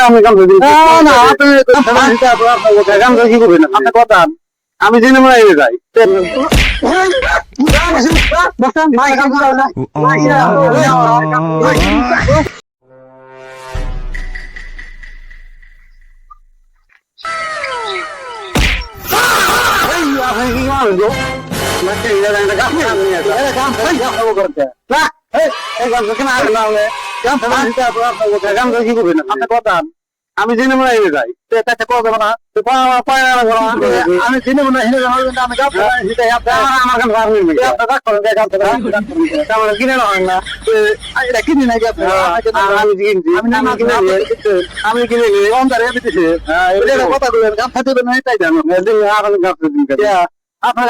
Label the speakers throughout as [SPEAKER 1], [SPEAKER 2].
[SPEAKER 1] আমি কাম করে দিই না আপনি কাম করে কি করবেন আপনি কথা আমি জেনে মনে হয় যাই আমি জেনে মনে হয় যাই কথা না আমি জেনে মনে আমার কিনে না হয় না এটা কিনে নাকি আমি কিনে কথা বলবেন গাছ খাতে না তাই জানো আপনার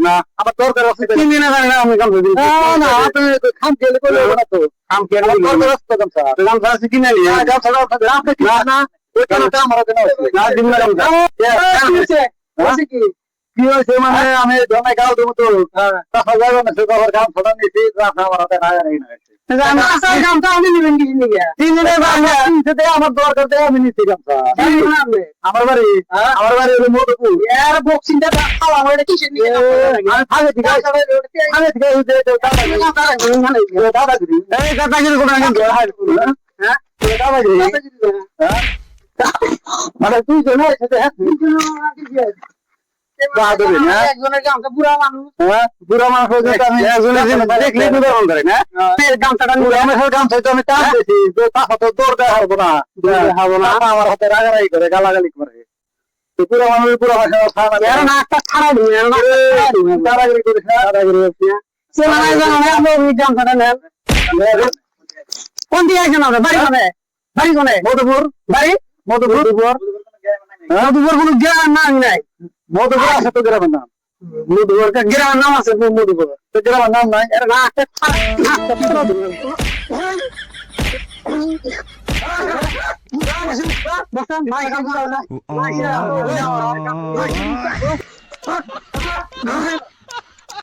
[SPEAKER 1] না আমার দরকার আছে কিনে না জানি না আমি কাম করে না আপনি খাম খেলে করলে না তো খাম খেলে গামছা আছে কিনে নিয়ে গামছা আপনি না ওই কারণটা আমার জন্য না দিন না কি কি হয়েছে মানে আমি জমাই গাও দেবো তো টাকা যাবে না সে খবর কাম ফোটা নিয়েছি আমার হাতে না জানি না আমার দরকার দেয় আমি নিচ্ছি গামছা আমার বাড়ি হলো মধুপুর এর বক্সিংটা খাওয়া আমার এটা কিসের নিয়ে আগে থেকে দাদাগিরি এই দাদাগিরি কোন হ্যাঁ দাদাগিরি মানে তুই তো নয় সেটা একজনের গামছা বুড়া মানুষ বুড়া মানুষ দেখলে গামছাটা গামছা তো আমি টান দিয়েছি দৌড় দেখাবো না আমার হাতে রাগারাগি করে গালাগালি করে পুরো মানুষ পুরো একটা ছাড়া দাদাগিরি করে গামছাটা নেন কোন দিকে আসেন আমরা বাড়ি কোনে মধুপুর বাড়ি মধুপুর মধুপুর কোনো গ্রামের নাম নাই মধুপুর আছে তো গ্রামের নাম মধুপুর গ্রামের নাম আছে মধুপুর তো গ্রামের নাম নাই এর না একটা